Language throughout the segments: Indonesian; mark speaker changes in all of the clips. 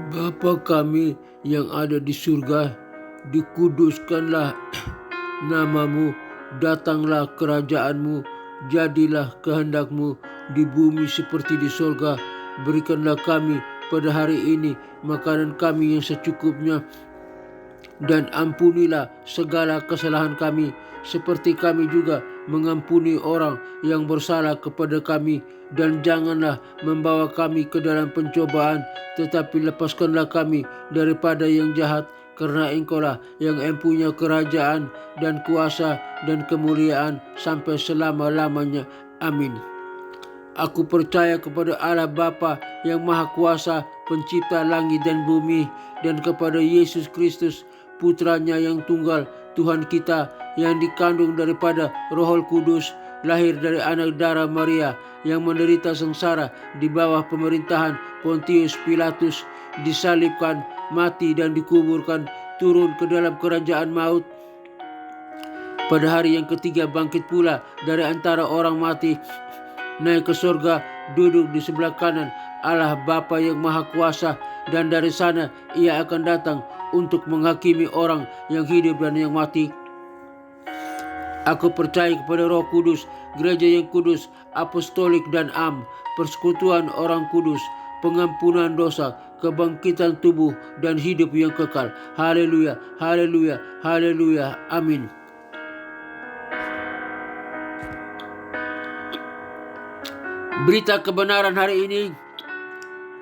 Speaker 1: Bapa kami yang ada di surga, dikuduskanlah namamu, datanglah kerajaanmu, jadilah kehendakmu di bumi seperti di surga. Berikanlah kami pada hari ini makanan kami yang secukupnya, dan ampunilah segala kesalahan kami, seperti kami juga mengampuni orang yang bersalah kepada kami. Dan janganlah membawa kami ke dalam pencobaan, tetapi lepaskanlah kami daripada yang jahat, karena Engkaulah yang empunya kerajaan dan kuasa dan kemuliaan sampai selama-lamanya. Amin. Aku percaya kepada Allah Bapa yang Maha Kuasa, pencipta langit dan bumi, dan kepada Yesus Kristus, Putranya yang tunggal, Tuhan kita, yang dikandung daripada Roh Kudus, lahir dari anak darah Maria, yang menderita sengsara di bawah pemerintahan Pontius Pilatus, disalibkan, mati dan dikuburkan, turun ke dalam kerajaan maut. Pada hari yang ketiga bangkit pula dari antara orang mati, naik ke surga, duduk di sebelah kanan Allah Bapa yang Maha Kuasa, dan dari sana ia akan datang untuk menghakimi orang yang hidup dan yang mati. Aku percaya kepada Roh Kudus, gereja yang kudus, apostolik dan persekutuan orang kudus, pengampunan dosa, kebangkitan tubuh dan hidup yang kekal. Haleluya, haleluya, haleluya. Amin. Berita kebenaran hari ini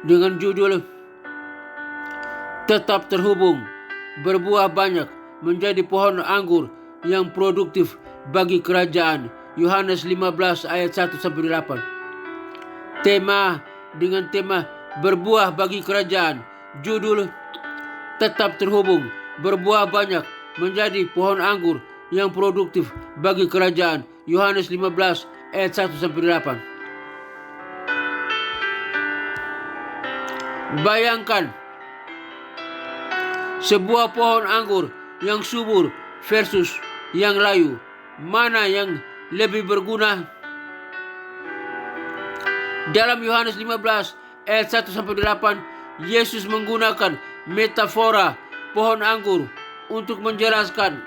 Speaker 1: dengan judul Tetap Terhubung, Berbuah Banyak, Menjadi Pohon Anggur yang Produktif bagi Kerajaan. Yohanes 15 ayat 1-8. Tema berbuah bagi kerajaan. Judul Tetap Terhubung, Berbuah Banyak, Menjadi Pohon Anggur yang Produktif bagi Kerajaan. Yohanes 15 ayat 1-8. Bayangkan sebuah pohon anggur yang subur versus yang layu. Mana yang lebih berguna? Dalam Yohanes 15 ayat 1-8, Yesus menggunakan metafora pohon anggur untuk menjelaskan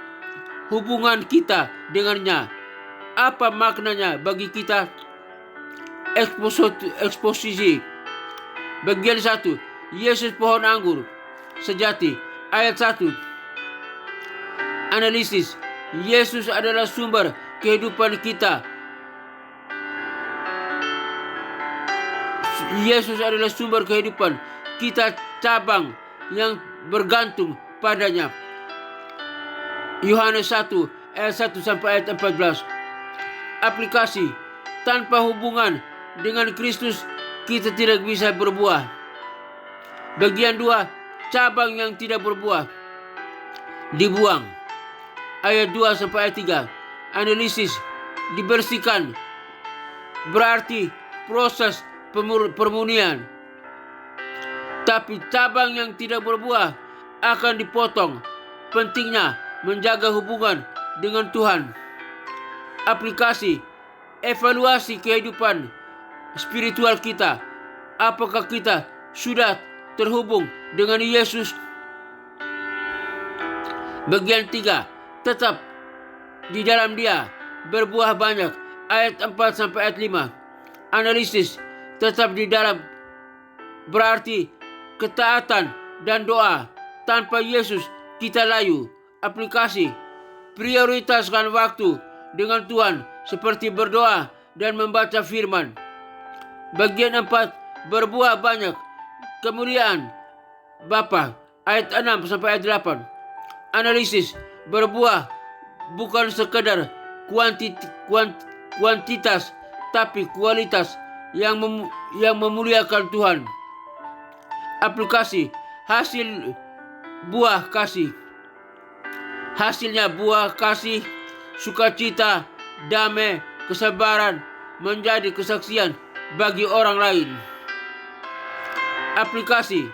Speaker 1: hubungan kita dengannya. Apa maknanya bagi kita? Eksposisi. Bagian 1. Yesus pohon anggur sejati. Ayat 1. Analisis. Yesus adalah sumber kehidupan kita. Yesus adalah sumber kehidupan kita, cabang yang bergantung padanya. Yohanes 1 ayat 1-14. Aplikasi. Tanpa hubungan dengan Kristus kita tidak bisa berbuah. Bagian 2. Cabang yang tidak berbuah dibuang. Ayat 2-3. Analisis. Dibersihkan berarti proses permunian. Tapi cabang yang tidak berbuah akan dipotong. Pentingnya menjaga hubungan dengan Tuhan. Aplikasi. Evaluasi kehidupan spiritual kita. Apakah kita sudah terhubung dengan Yesus? Bagian 3. Tetap di dalam Dia, berbuah banyak. Ayat 4-5. Analisis. Tetap di dalam berarti ketaatan dan doa. Tanpa Yesus kita layu. Aplikasi. Prioritaskan waktu dengan Tuhan seperti berdoa dan membaca firman. Bagian 4. Berbuah banyak, kemuliaan Bapa. Ayat 6-8. Analisis. Berbuah bukan sekedar kuantitas, tapi kualitas yang memuliakan Tuhan. Aplikasi. Hasil buah kasih. Hasilnya buah kasih, sukacita, damai, kesabaran, menjadi kesaksian bagi orang lain. Aplikasi.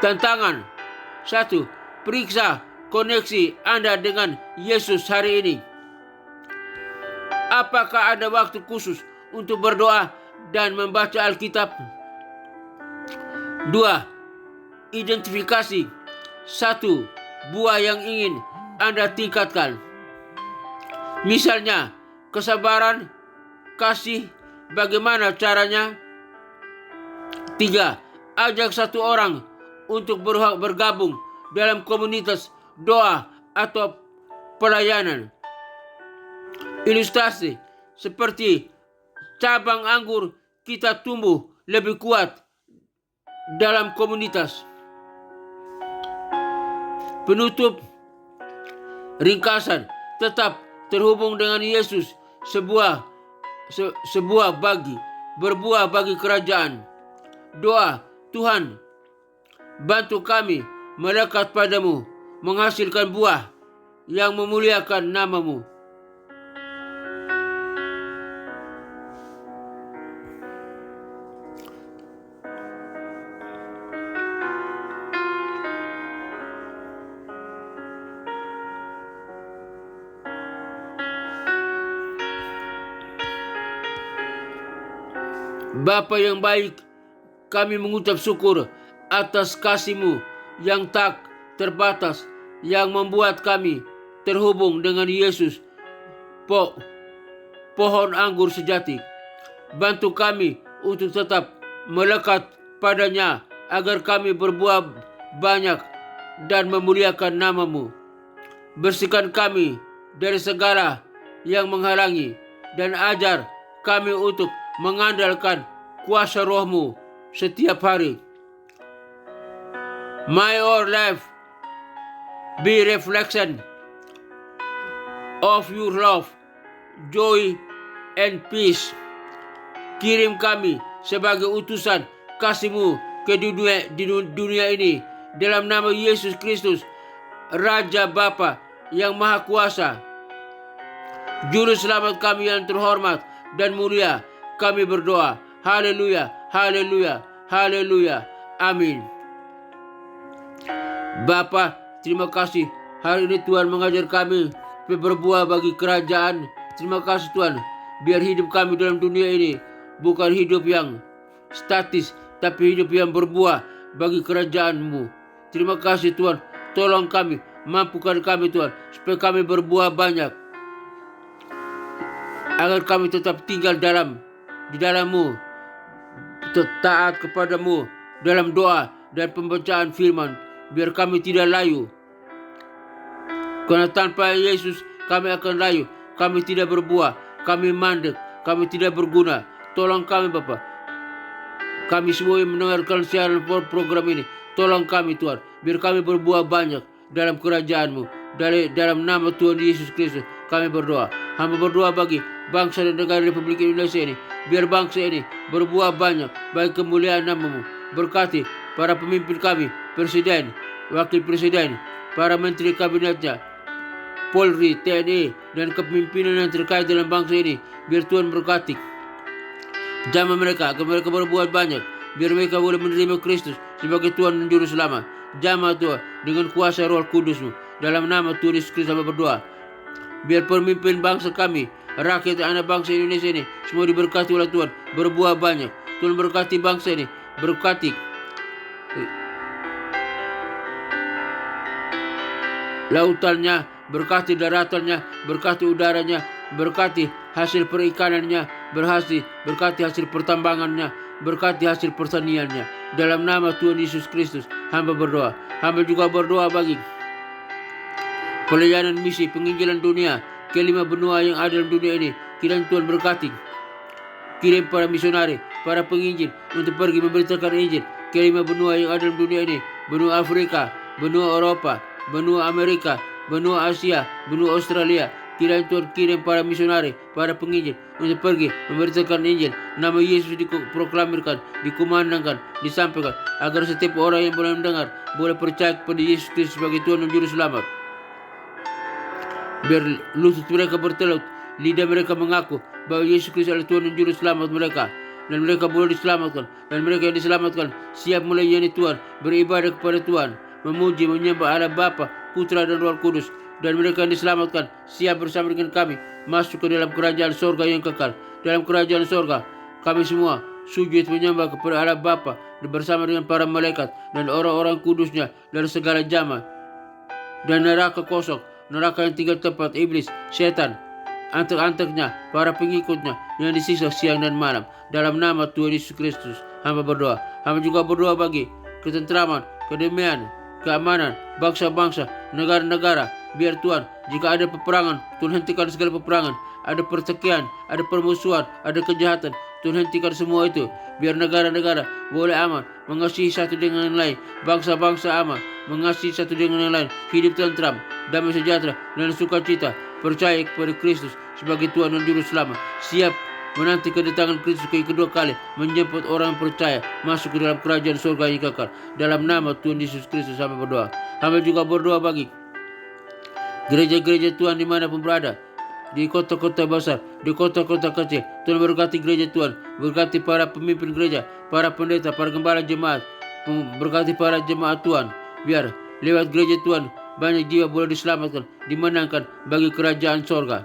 Speaker 1: Tantangan. 1. Periksa koneksi Anda dengan Yesus hari ini. Apakah ada waktu khusus untuk berdoa dan membaca Alkitab? 2. Identifikasi. 1. Buah yang ingin Anda tingkatkan. Misalnya, kesabaran, kasih, bagaimana caranya? 3. Ajak satu orang untuk bergabung dalam komunitas doa atau pelayanan. Ilustrasi seperti cabang anggur kita tumbuh lebih kuat dalam komunitas. Penutup ringkasan, tetap terhubung dengan Yesus, berbuah bagi kerajaan. Doa, Tuhan, bantu kami melekat padamu, menghasilkan buah yang memuliakan nama-Mu. Bapa yang baik, kami mengucap syukur atas kasih-Mu yang tak terbatas, yang membuat kami terhubung dengan Yesus, pohon anggur sejati. Bantu kami untuk tetap melekat padanya, agar kami berbuah banyak dan memuliakan nama-Mu. Bersihkan kami dari segala yang menghalangi, dan ajar kami untuk mengandalkan kuasa Roh-Mu setiap hari. May our life be reflection of your love, joy, and peace. Kirim kami sebagai utusan kasih-Mu ke dunia ini, dalam nama Yesus Kristus, Raja Bapa yang Maha Kuasa, Juru Selamat kami yang terhormat dan mulia, kami berdoa. Haleluya, haleluya, haleluya. Amin. Bapa, terima kasih hari ini Tuhan mengajar kami berbuah bagi kerajaan. Terima kasih Tuhan, biar hidup kami dalam dunia ini bukan hidup yang statis, tapi hidup yang berbuah bagi kerajaan-Mu. Terima kasih Tuhan, tolong kami, mampukan kami Tuhan, supaya kami berbuah banyak, agar kami tetap tinggal di dalam-Mu, taat kepada-Mu dalam doa dan pembacaan firman, biar kami tidak layu. Karena tanpa Yesus kami akan layu, kami tidak berbuah, kami mandek, kami tidak berguna. Tolong kami Bapa, kami semua yang mendengarkan siaran program ini, tolong kami Tuhan, biar kami berbuah banyak dalam kerajaan-Mu. Dalam nama Tuhan Yesus Kristus kami berdoa. Hamba berdoa bagi bangsa dan negara Republik Indonesia ini, biar bangsa ini berbuah banyak bagi kemuliaan nama-Mu. Berkati para pemimpin kami, presiden, wakil presiden, para menteri kabinetnya, Polri, TNI, dan kepemimpinan yang terkait dalam bangsa ini. Biar Tuhan berkati jamah mereka, agar mereka berbuat banyak, biar mereka boleh menerima Kristus sebagai Tuhan dan Juru Selamat. Jamah Tuhan dengan kuasa Roh Kudus-Mu. Dalam nama Tuhan Yesus Kristus kami berdoa. Biar pemimpin bangsa kami, rakyat anak bangsa Indonesia ini, semua diberkati oleh Tuhan, berbuah banyak. Tuhan berkati bangsa ini, berkati lautannya, berkati daratannya, berkati udaranya, berkati hasil perikanannya, berkati hasil pertambangannya, berkati hasil pertaniannya. Dalam nama Tuhan Yesus Kristus hamba berdoa. Hamba juga berdoa bagi pelayanan misi penginjilan dunia ke 5 benua yang ada dalam dunia ini. Kiranya Tuhan berkati, kirim para misionari, para penginjil untuk pergi memberitakan Injil ke 5 benua yang ada dalam dunia ini. Benua Afrika, benua Eropa, benua Amerika, benua Asia, benua Australia. Kiranya Tuhan kirim para misionari, para penginjil untuk pergi memberitakan Injil. Nama Yesus diproklamirkan, dikumandangkan, disampaikan, agar setiap orang yang boleh mendengar boleh percaya kepada Yesus Kristus sebagai Tuhan dan Juru Selamat. Biar lutut mereka bertelut, lidah mereka mengaku bahwa Yesus Kristus adalah Tuhan dan Juru Selamat mereka, dan mereka boleh diselamatkan. Dan mereka yang diselamatkan siap melayani Tuhan, beribadah kepada Tuhan, memuji, menyembah Allah Bapa, Putra, dan Roh Kudus. Dan mereka yang diselamatkan siap bersama dengan kami masuk ke dalam kerajaan sorga yang kekal. Dalam kerajaan sorga kami semua sujud menyembah kepada Allah Bapa bersama dengan para malaikat dan orang-orang kudusnya dari segala zaman. Dan neraka kosong, neraka yang tinggal tempat iblis, setan, antek-anteknya, para pengikutnya yang disiksa siang dan malam. Dalam nama Tuhan Yesus Kristus, hamba berdoa. Hamba juga berdoa bagi ketentraman, kedamaian, keamanan, bangsa-bangsa, negara-negara. Biar Tuhan, jika ada peperangan, Tuhan hentikan segala peperangan. Ada pertikaian, ada permusuhan, ada kejahatan, Tuhan hentikan semua itu. Biar negara-negara boleh aman, mengasihi satu dengan yang lain. Bangsa-bangsa aman, mengasihi satu dengan yang lain. Hidup tentram, damai sejahtera, dan sukacita. Percaya kepada Kristus sebagai Tuhan dan Juru Selamat. Siap menanti kedatangan Kristus kedua kali, menjemput orang yang percaya masuk ke dalam kerajaan surga yang kekal. Dalam nama Tuhan Yesus Kristus hamba berdoa. Hamba juga berdoa bagi gereja-gereja Tuhan dimanapun berada, di kota-kota besar, di kota-kota kecil. Tuhan berkati gereja Tuhan, berkati para pemimpin gereja, para pendeta, para gembala jemaat, berkati para jemaat Tuhan. Biar lewat gereja Tuhan banyak jiwa boleh diselamatkan, dimenangkan bagi kerajaan sorga.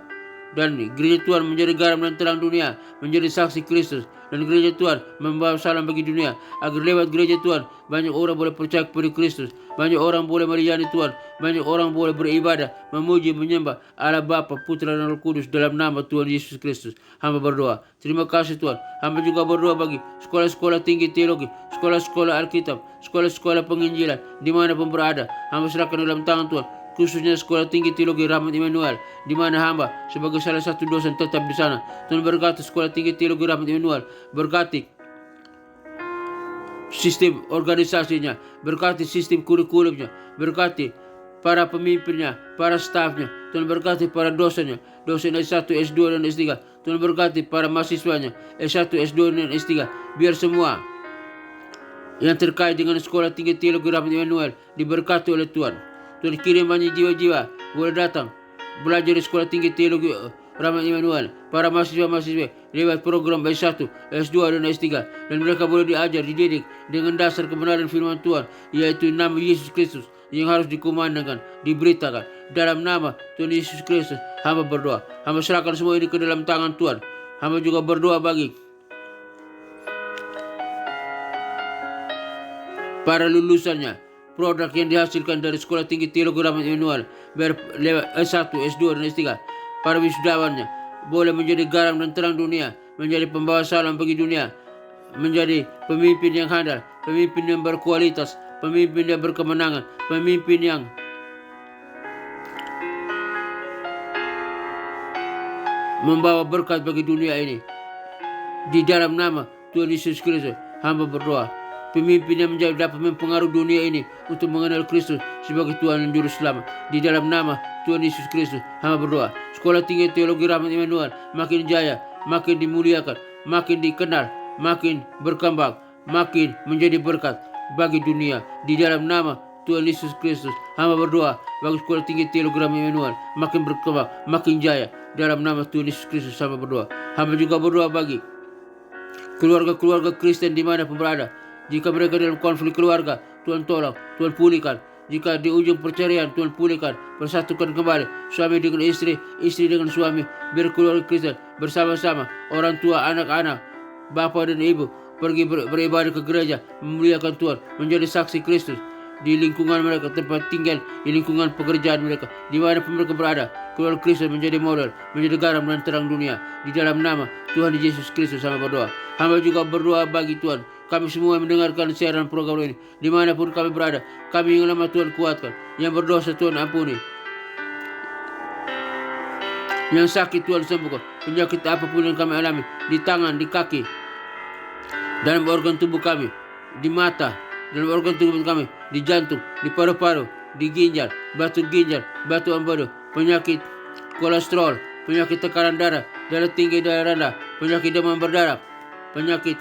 Speaker 1: Dan gereja Tuhan menjadi garam dan terang dunia, menjadi saksi Kristus. Dan gereja Tuhan membawa salam bagi dunia, agar lewat gereja Tuhan banyak orang boleh percaya kepada Kristus, banyak orang boleh melayani Tuhan, banyak orang boleh beribadah, memuji, menyembah Allah Bapa, Putra dan Roh Kudus dalam nama Tuhan Yesus Kristus. Hamba berdoa. Terima kasih Tuhan. Hamba juga berdoa bagi sekolah-sekolah tinggi teologi, sekolah-sekolah Alkitab, sekolah-sekolah penginjilan dimanapun berada. Hamba serahkan dalam tangan Tuhan, khususnya sekolah tinggi teologi Rahmat Immanuel, di mana hamba sebagai salah satu dosen tetap di sana. Tuhan berkati sekolah tinggi teologi Rahmat Immanuel, berkati sistem organisasinya, berkati sistem kurikulumnya, berkati para pemimpinnya, para stafnya. Tuhan berkati para dosennya, dosen S1, S2 dan S3. Tuhan berkati para mahasiswanya S1, S2 dan S3. Biar semua yang terkait dengan sekolah tinggi teologi Rahmat Immanuel diberkati oleh Tuhan. Tuhan kirim banyak jiwa-jiwa boleh datang belajar di sekolah tinggi teologi Rahmat Immanuel. Para mahasiswa-mahasiswa lewat program S1, S2 dan S3. Dan mereka boleh diajar, dididik dengan dasar kebenaran firman Tuhan, yaitu nama Yesus Kristus yang harus dikumandangkan, diberitakan. Dalam nama Tuhan Yesus Kristus hamba berdoa. Hamba serahkan semua ini ke dalam tangan Tuhan. Hamba juga berdoa bagi para lulusannya, produk yang dihasilkan dari sekolah tinggi teologi Rahmat Immanuel, lewat S1, S2 dan S3. Para wisudawannya boleh menjadi garam dan terang dunia, menjadi pembawa salam bagi dunia, menjadi pemimpin yang handal, pemimpin yang berkualitas, pemimpin yang berkemenangan, pemimpin yang membawa berkat bagi dunia ini. Di dalam nama Tuhan Yesus Kristus hamba berdoa. Pemimpin yang dapat mempengaruhi dunia ini untuk mengenal Kristus sebagai Tuhan dan Juru Selamat. Di dalam nama Tuhan Yesus Kristus hamba berdoa. Sekolah tinggi teologi Rahmat Immanuel makin jaya, makin dimuliakan, makin dikenal, makin berkembang, makin menjadi berkat bagi dunia. Di dalam nama Tuhan Yesus Kristus hamba berdoa bagi sekolah tinggi teologi Rahmat Immanuel makin berkembang, makin jaya. Dalam nama Tuhan Yesus Kristus hamba berdoa. Hamba juga berdoa bagi keluarga-keluarga Kristen dimanapun berada. Jika mereka dalam konflik keluarga, Tuhan tolong, Tuhan pulihkan. Jika di ujung perceraian, Tuhan pulihkan, persatukan kembali suami dengan istri, istri dengan suami. Biar keluarga Kristen bersama-sama, orang tua, anak-anak, bapa dan ibu pergi beribadah ke gereja, memuliakan Tuhan, menjadi saksi Kristus di lingkungan mereka, tempat tinggal, di lingkungan pekerjaan mereka, di mana mereka berada. Keluarga Kristus menjadi model, menjadi garam dan terang dunia. Di dalam nama Tuhan Yesus Kristus hamba berdoa. Hamba juga berdoa bagi Tuhan, kami semua mendengarkan siaran program ini, dimanapun kami berada. Kami yang lemah Tuhan kuatkan, yang berdosa Tuhan ampuni, yang sakit Tuhan sembuhkan. Penyakit apapun yang kami alami, di tangan, di kaki, dalam organ tubuh kami, di mata, dalam organ tubuh kami, di jantung, di paru-paru, di ginjal, batu empedu, penyakit kolesterol, penyakit tekanan darah, darah tinggi, darah rendah, penyakit demam berdarah, penyakit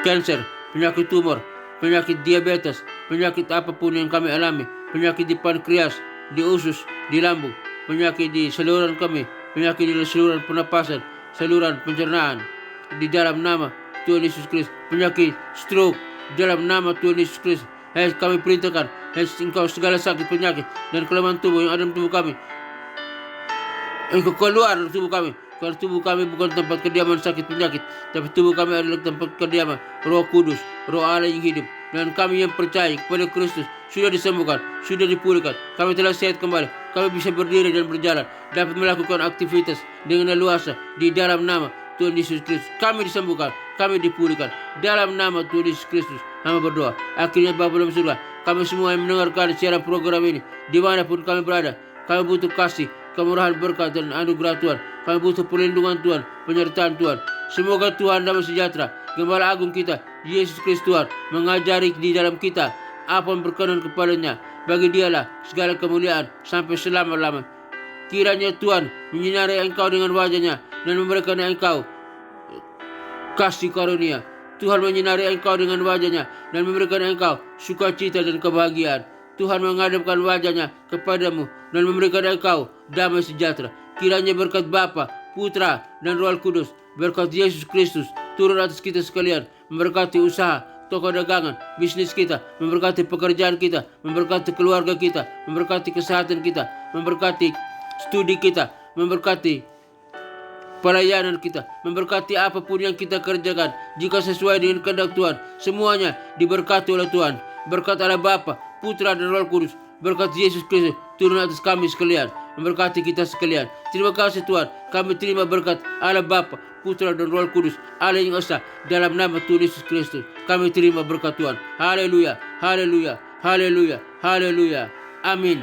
Speaker 1: kanker, penyakit tumor, penyakit diabetes, penyakit apapun yang kami alami, penyakit di pankreas, di usus, di lambung, penyakit di saluran kami, penyakit di saluran pernapasan, saluran pencernaan. Di dalam nama Tuhan Yesus Kristus, penyakit stroke, dalam nama Tuhan Yesus Kristus, kami perintahkan, engkau segala sakit, penyakit dan kelemahan tubuh yang ada dalam tubuh kami, engkau keluar dari tubuh kami, Karena tubuh kami bukan tempat kediaman sakit penyakit, tapi tubuh kami adalah tempat kediaman Roh Kudus, Roh Allah yang hidup. Dan kami yang percaya kepada Kristus sudah disembuhkan, sudah dipulihkan. Kami telah sehat kembali. Kami bisa berdiri dan berjalan, dapat melakukan aktivitas dengan leluasa di dalam nama Tuhan Yesus Kristus. Kami disembuhkan, kami dipulihkan dalam nama Tuhan Yesus Kristus. Hamba berdoa. Akhirnya Bapa dalam surga, kami semua yang mendengarkan siaran program ini, dimanapun kami berada, kami butuh kasih, kemurahan, berkat, dan anugerah Tuhan. Kami butuh perlindungan Tuhan, penyertaan Tuhan. Semoga Tuhan damai sejahtera, Gembala Agung kita, Yesus Kristus Tuhan, mengajari di dalam kita apa yang berkenan kepadanya. Bagi dialah segala kemuliaan sampai selama-lamanya. Kiranya Tuhan menyinari engkau dengan wajahnya dan memberikan engkau kasih karunia. Tuhan menyinari engkau dengan wajahnya dan memberikan engkau sukacita dan kebahagiaan. Tuhan menghadapkan wajahnya kepadamu dan memberikan engkau damai sejahtera. Kiranya berkat Bapa, Putra, dan Roh Kudus, berkat Yesus Kristus turun atas kita sekalian, memberkati usaha, toko dagangan, bisnis kita, memberkati pekerjaan kita, memberkati keluarga kita, memberkati kesehatan kita, memberkati studi kita, memberkati pelayanan kita, memberkati apapun yang kita kerjakan. Jika sesuai dengan kehendak Tuhan, semuanya diberkati oleh Tuhan. Berkat Allah Bapa, Putra, dan Roh Kudus, berkat Yesus Kristus turun atas kami sekalian, memberkati kita sekalian. Terima kasih Tuhan, kami terima berkat Allah Bapa, Putra, dan Roh Kudus, Allah yang esa, dalam nama Tuhan Yesus Kristus. Kami terima berkat Tuhan. Haleluya, haleluya, haleluya, haleluya. Amin.